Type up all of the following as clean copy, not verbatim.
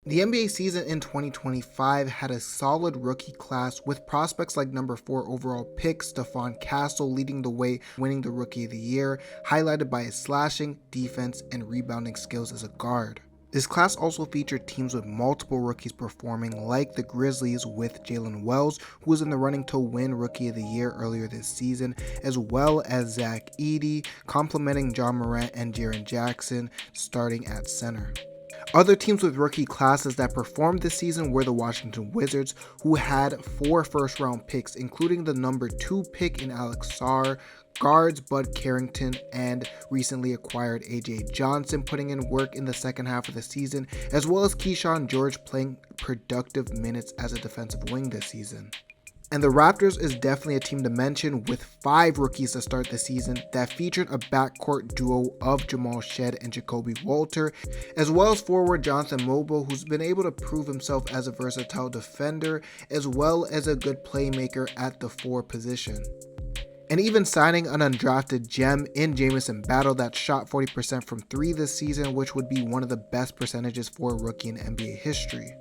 The NBA season in 2025 had a solid rookie class with prospects like number 4 overall pick Stephon Castle leading the way, winning the Rookie of the Year, highlighted by his slashing, defense, and rebounding skills as a guard. This class also featured teams with multiple rookies performing, like the Grizzlies with Jalen Wells, who was in the running to win Rookie of the Year earlier this season, as well as Zach Edey, complementing John Morant and Jaren Jackson, starting at center. Other teams with rookie classes that performed this season were the Washington Wizards, who had 4 first-round picks, including the number 2 pick in Alex Sarr, guards Bud Carrington, and recently acquired AJ Johnson putting in work in the second half of the season, as well as Keyshawn George playing productive minutes as a defensive wing this season. And the Raptors is definitely a team to mention, with 5 rookies to start the season that featured a backcourt duo of Jamal Shead and Jacoby Walter, as well as forward Jonathan Mobile, who's been able to prove himself as a versatile defender, as well as a good playmaker at the 4 position. And even signing an undrafted gem in Jamison Battle that shot 40% from 3 this season, which would be one of the best percentages for a rookie in NBA history.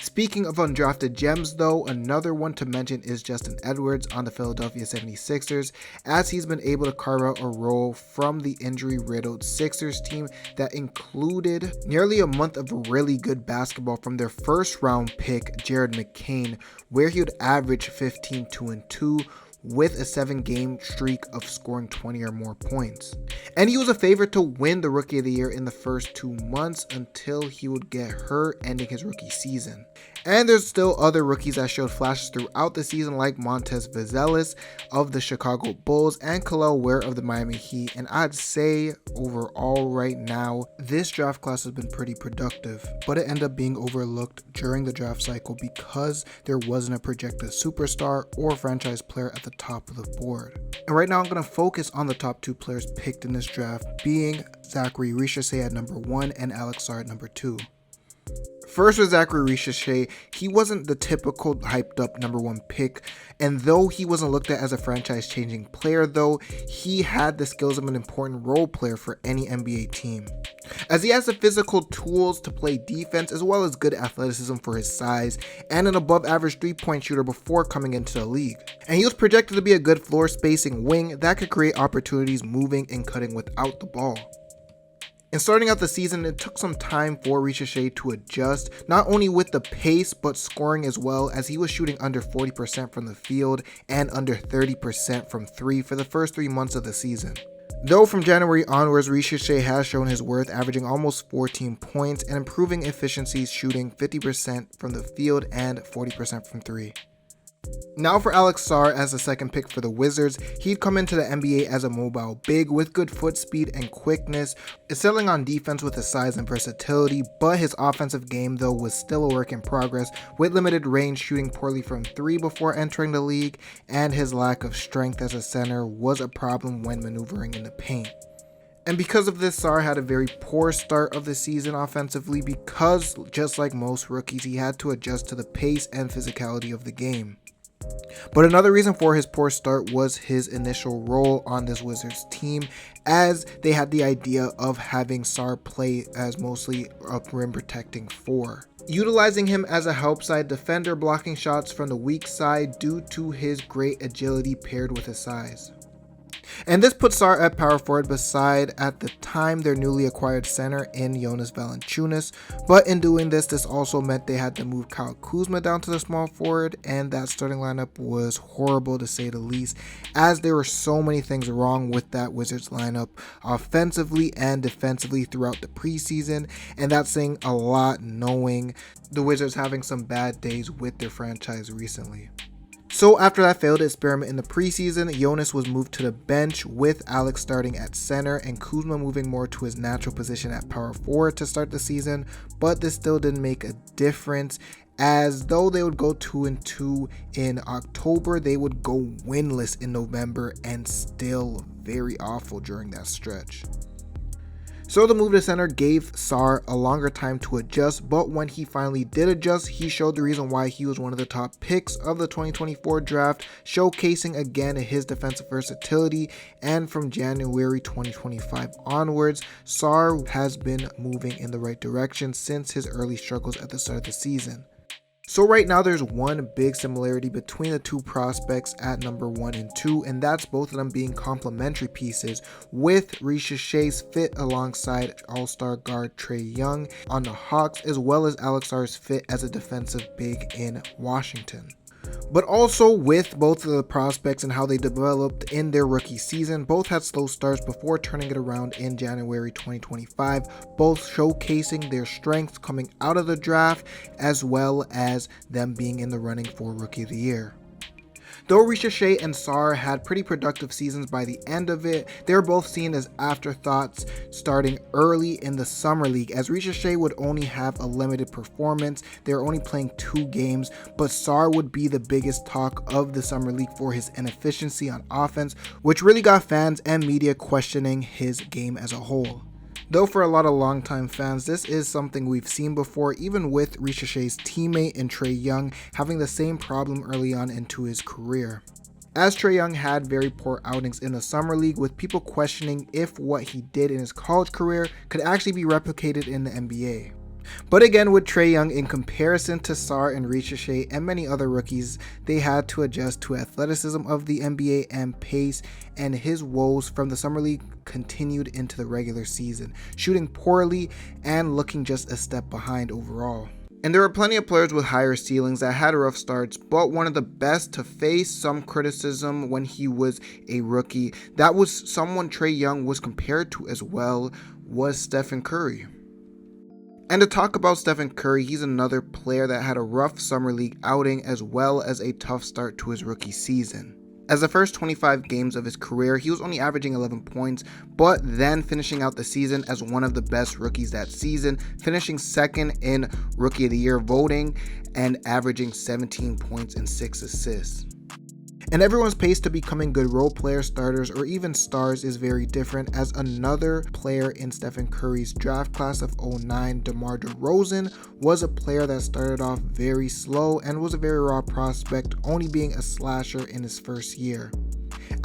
Speaking of undrafted gems though, another one to mention is Justin Edwards on the Philadelphia 76ers, as he's been able to carve out a role from the injury-riddled Sixers team that included nearly a month of really good basketball from their first-round pick, Jared McCain, where he would average 15, 2, and 2, with a 7-game streak of scoring 20 or more points. And he was a favorite to win the Rookie of the Year in the first 2 months until he would get hurt, ending his rookie season. And there's still other rookies that showed flashes throughout the season, like Montez Vazelis of the Chicago Bulls and Kel'el Ware of the Miami Heat. And I'd say overall right now, this draft class has been pretty productive, but it ended up being overlooked during the draft cycle because there wasn't a projected superstar or franchise player at the top of the board. And right now I'm going to focus on the top 2 players picked in this draft, being Zachary Ricochet at number 1 and Alex Sarr at number 2. First with Zachary Ricochet, he wasn't the typical hyped up number 1 pick, and though he wasn't looked at as a franchise changing player though, he had the skills of an important role player for any NBA team, as he has the physical tools to play defense as well as good athleticism for his size, and an above average 3-point shooter before coming into the league. And he was projected to be a good floor spacing wing that could create opportunities moving and cutting without the ball. And starting out the season, it took some time for Ricochet to adjust, not only with the pace, but scoring as well, as he was shooting under 40% from the field and under 30% from 3 for the first 3 months of the season. Though from January onwards, Ricochet has shown his worth, averaging almost 14 points and improving efficiencies, shooting 50% from the field and 40% from 3. Now for Alex Sarr as the second pick for the Wizards, he'd come into the NBA as a mobile big with good foot speed and quickness, excelling on defense with his size and versatility, but his offensive game though was still a work in progress, with limited range, shooting poorly from 3 before entering the league, and his lack of strength as a center was a problem when maneuvering in the paint. And because of this, Sarr had a very poor start of the season offensively because, just like most rookies, he had to adjust to the pace and physicality of the game. But another reason for his poor start was his initial role on this Wizards team, as they had the idea of having Sarr play as mostly a rim protecting 4, utilizing him as a help side defender, blocking shots from the weak side due to his great agility paired with his size. And this put Sarr at power forward beside, at the time, their newly acquired center in Jonas Valanciunas, but in doing this also meant they had to move Kyle Kuzma down to the small forward, and that starting lineup was horrible to say the least, as there were so many things wrong with that Wizards lineup offensively and defensively throughout the preseason, and that's saying a lot knowing the Wizards having some bad days with their franchise recently. So after that failed experiment in the preseason, Jonas was moved to the bench, with Alex starting at center and Kuzma moving more to his natural position at power forward to start the season, but this still didn't make a difference, as though they would go 2-2 in October, they would go winless in November and still very awful during that stretch. So the move to center gave Sarr a longer time to adjust, but when he finally did adjust, he showed the reason why he was one of the top picks of the 2024 draft, showcasing again his defensive versatility. And from January 2025 onwards, Sarr has been moving in the right direction since his early struggles at the start of the season. So right now there's one big similarity between the two prospects at number 1 and 2, and that's both of them being complementary pieces, with Ricochet's fit alongside all-star guard Trae Young on the Hawks, as well as Alex Sarr's fit as a defensive big in Washington. But also with both of the prospects and how they developed in their rookie season, both had slow starts before turning it around in January 2025, both showcasing their strengths coming out of the draft, as well as them being in the running for Rookie of the Year. Though Ricochet and Sarr had pretty productive seasons by the end of it, they were both seen as afterthoughts starting early in the Summer League, as Ricochet would only have a limited performance. They were only playing 2 games, but Sarr would be the biggest talk of the Summer League for his inefficiency on offense, which really got fans and media questioning his game as a whole. Though for a lot of longtime fans, this is something we've seen before, even with Ricochet's teammate in Trae Young having the same problem early on into his career. As Trae Young had very poor outings in the Summer League, with people questioning if what he did in his college career could actually be replicated in the NBA. But again, with Trae Young, in comparison to Sarr and Ricochet and many other rookies, they had to adjust to athleticism of the NBA and pace, and his woes from the Summer League continued into the regular season, shooting poorly and looking just a step behind overall. And there were plenty of players with higher ceilings that had rough starts, but one of the best to face some criticism when he was a rookie, that was someone Trae Young was compared to as well, was Stephen Curry. And to talk about Stephen Curry, he's another player that had a rough Summer League outing as well as a tough start to his rookie season. As the first 25 games of his career, he was only averaging 11 points, but then finishing out the season as one of the best rookies that season, finishing second in Rookie of the Year voting and averaging 17 points and 6 assists. And everyone's pace to becoming good role player starters or even stars is very different, as another player in Stephen Curry's draft class of 09, DeMar DeRozan, was a player that started off very slow and was a very raw prospect, only being a slasher in his first year.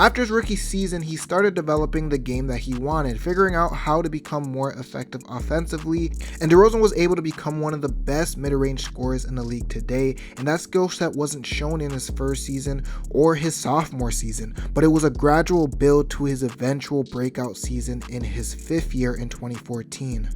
After his rookie season, he started developing the game that he wanted, figuring out how to become more effective offensively, and DeRozan was able to become one of the best mid-range scorers in the league today, and that skill set wasn't shown in his first season or his sophomore season, but it was a gradual build to his eventual breakout season in his 5th year in 2014.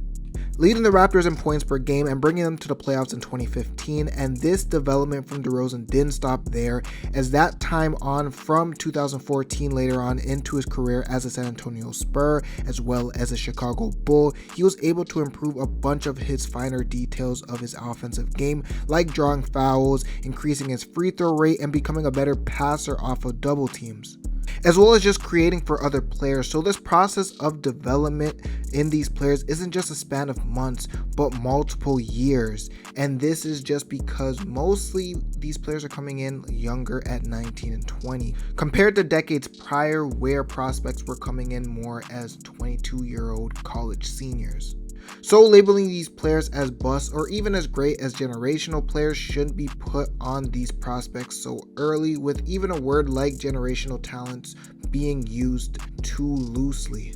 Leading the Raptors in points per game and bringing them to the playoffs in 2015, and this development from DeRozan didn't stop there, as that time on from 2014 later on into his career as a San Antonio Spur as well as a Chicago Bull, he was able to improve a bunch of his finer details of his offensive game, like drawing fouls, increasing his free throw rate, and becoming a better passer off of double teams, as well as just creating for other players. So this process of development in these players isn't just a span of months, but multiple years. And this is just because mostly these players are coming in younger at 19 and 20, compared to decades prior where prospects were coming in more as 22-year-old college seniors. So labeling these players as busts or even as great as generational players shouldn't be put on these prospects so early, with even a word like generational talents being used too loosely.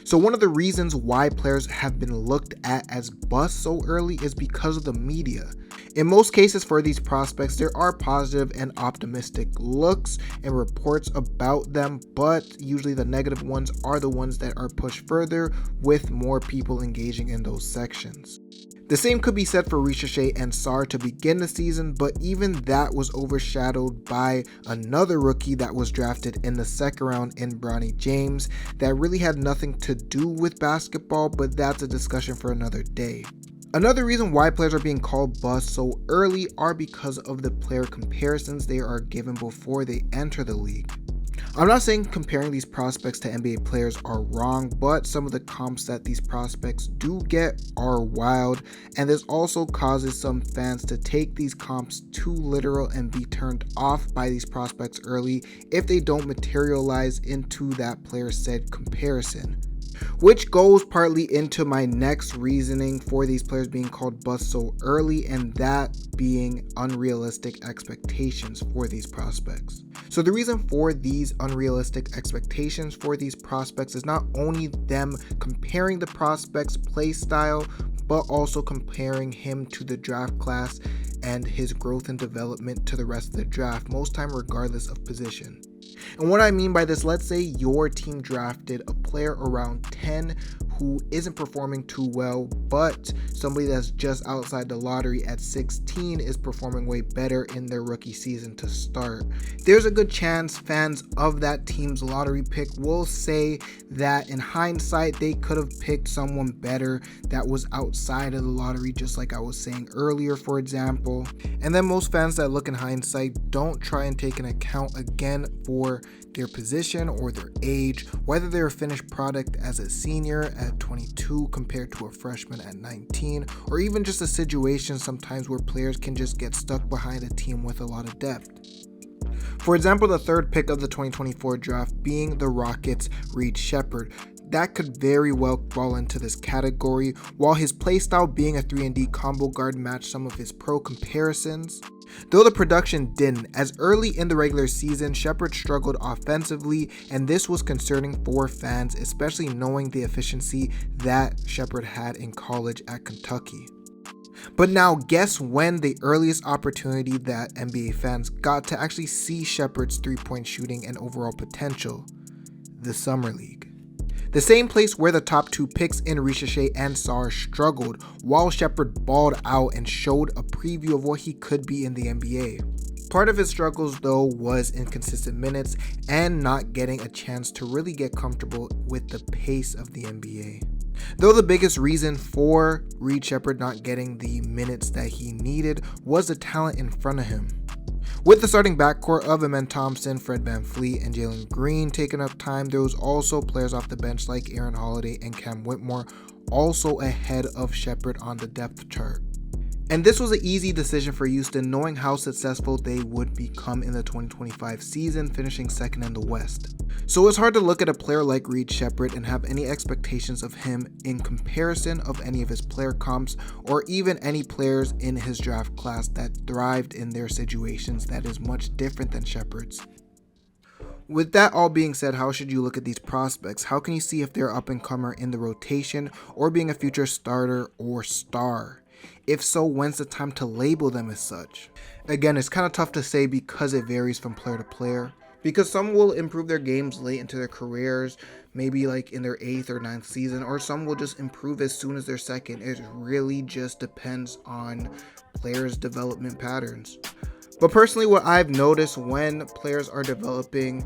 So one of the reasons why players have been looked at as busts so early is because of the media. In most cases for these prospects, there are positive and optimistic looks and reports about them, but usually the negative ones are the ones that are pushed further, with more people engaging in those sections. The same could be said for Ricochet and Sarr to begin the season, but even that was overshadowed by another rookie that was drafted in the 2nd round in Bronny James that really had nothing to do with basketball, but that's a discussion for another day. Another reason why players are being called busts so early are because of the player comparisons they are given before they enter the league. I'm not saying comparing these prospects to NBA players are wrong, but some of the comps that these prospects do get are wild, and this also causes some fans to take these comps too literal and be turned off by these prospects early if they don't materialize into that player said comparison. which goes partly into my next reasoning for these players being called bust so early, and that being unrealistic expectations for these prospects. So the reason for these unrealistic expectations for these prospects is not only them comparing the prospect's play style, but also comparing him to the draft class and his growth and development to the rest of the draft, most time regardless of position. And what I mean by this, let's say your team drafted a player around 10 who isn't performing too well, but somebody that's just outside the lottery at 16 is performing way better in their rookie season to start. There's a good chance fans of that team's lottery pick will say that in hindsight, they could have picked someone better that was outside of the lottery, just like I was saying earlier, for example. And then most fans that look in hindsight don't try and take an account again for their position or their age, whether they're a finished product as a senior at 22 compared to a freshman at 19, or even just a situation sometimes where players can just get stuck behind a team with a lot of depth. For example, the third pick of the 2024 draft being the Rockets' Reed Shepard. That could very well fall into this category, while his playstyle being a 3-and-D combo guard matched some of his pro comparisons. Though the production didn't, as early in the regular season, Shepard struggled offensively, and this was concerning for fans, especially knowing the efficiency that Shepard had in college at Kentucky. But now guess when the earliest opportunity that NBA fans got to actually see Shepard's three-point shooting and overall potential? The Summer League. The same place where the top two picks in Ricochet and Sarr struggled, while Shepard balled out and showed a preview of what he could be in the NBA. Part of his struggles though was inconsistent minutes and not getting a chance to really get comfortable with the pace of the NBA. Though the biggest reason for Reed Shepard not getting the minutes that he needed was the talent in front of him. With the starting backcourt of Amen Thompson, Fred VanVleet, and Jalen Green taking up time, there was also players off the bench like Aaron Holiday and Cam Whitmore also ahead of Shepard on the depth chart. And this was an easy decision for Houston, knowing how successful they would become in the 2025 season, finishing second in the West. So it's hard to look at a player like Reed Shepard and have any expectations of him in comparison of any of his player comps or even any players in his draft class that thrived in their situations that is much different than Shepard's. With that all being said, how should you look at these prospects? How can you see if they're up-and-comer in the rotation or being a future starter or star? If so, when's the time to label them as such? Again, it's kind of tough to say because it varies from player to player. Because some will improve their games late into their careers, maybe like in their 8th or 9th season, or some will just improve as soon as their second. It really just depends on players' development patterns. But personally, what I've noticed when players are developing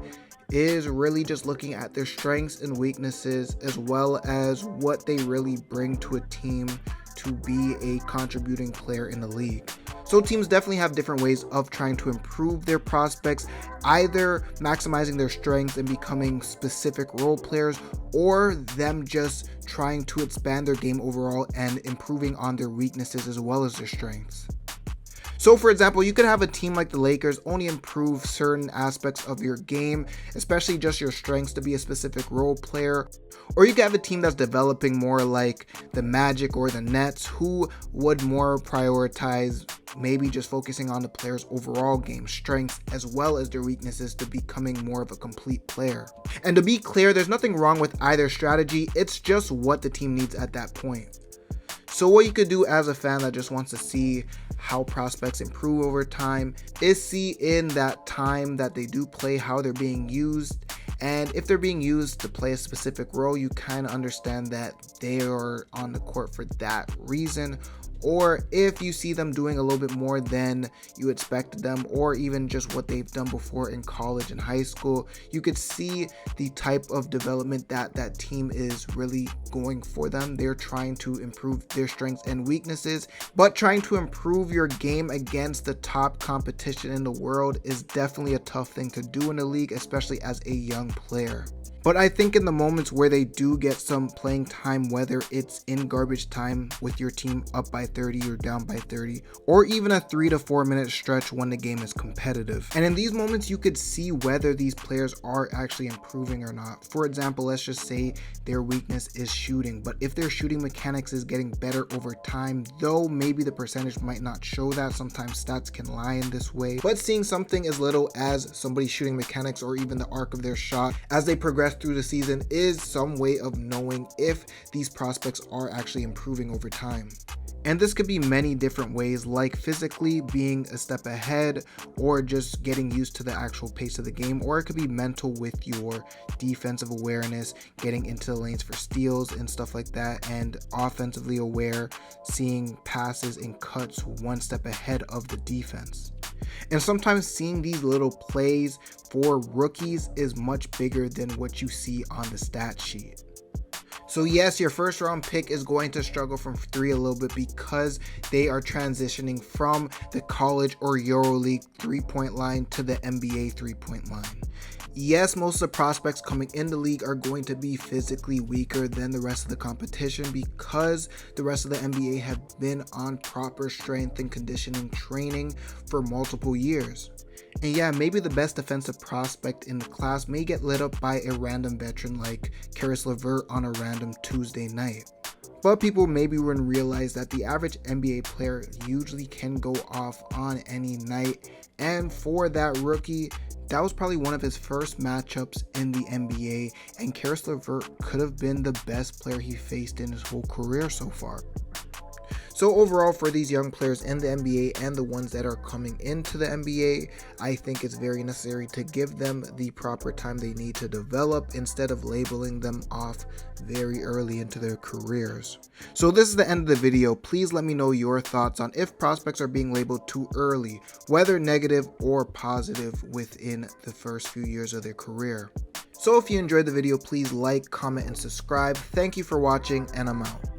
is really just looking at their strengths and weaknesses, as well as what they really bring to a team to be a contributing player in the league. So teams definitely have different ways of trying to improve their prospects, either maximizing their strengths and becoming specific role players, or them just trying to expand their game overall and improving on their weaknesses as well as their strengths. So for example, you could have a team like the Lakers only improve certain aspects of your game, especially just your strengths to be a specific role player. Or you could have a team that's developing more like the Magic or the Nets, who would more prioritize maybe just focusing on the player's overall game strengths as well as their weaknesses to becoming more of a complete player. And to be clear, there's nothing wrong with either strategy, it's just what the team needs at that point. So what you could do as a fan that just wants to see how prospects improve over time is see in that time that they do play how they're being used. And if they're being used to play a specific role, you kind of understand that they are on the court for that reason. Or if you see them doing a little bit more than you expected them, or even just what they've done before in college and high school, you could see the type of development that that team is really going for them. They're trying to improve their strengths and weaknesses, but trying to improve your game against the top competition in the world is definitely a tough thing to do in the league, especially as a young player. But I think in the moments where they do get some playing time, whether it's in garbage time with your team up by 30, you're down by 30, or even a 3 to 4 minute stretch when the game is competitive. And in these moments, you could see whether these players are actually improving or not. For example, let's just say their weakness is shooting, but if their shooting mechanics is getting better over time, though maybe the percentage might not show that, sometimes stats can lie in this way, but seeing something as little as somebody's shooting mechanics or even the arc of their shot as they progress through the season is some way of knowing if these prospects are actually improving over time. And this could be many different ways, like physically being a step ahead, or just getting used to the actual pace of the game, or it could be mental with your defensive awareness, getting into the lanes for steals and stuff like that, and offensively aware, seeing passes and cuts one step ahead of the defense. And sometimes seeing these little plays for rookies is much bigger than what you see on the stat sheet. So yes, your first round pick is going to struggle from 3 a little bit because they are transitioning from the college or EuroLeague 3-point line to the NBA 3-point line. Yes, most of the prospects coming in the league are going to be physically weaker than the rest of the competition because the rest of the NBA have been on proper strength and conditioning training for multiple years. And yeah, maybe the best defensive prospect in the class may get lit up by a random veteran like Caris LeVert on a random Tuesday night. But people maybe wouldn't realize that the average NBA player usually can go off on any night. And for that rookie, that was probably one of his first matchups in the NBA, and Caris LeVert could have been the best player he faced in his whole career so far. So overall, for these young players in the NBA and the ones that are coming into the NBA, I think it's very necessary to give them the proper time they need to develop instead of labeling them off very early into their careers. So this is the end of the video. Please let me know your thoughts on if prospects are being labeled too early, whether negative or positive within the first few years of their career. So if you enjoyed the video, please like, comment, and subscribe. Thank you for watching, and I'm out.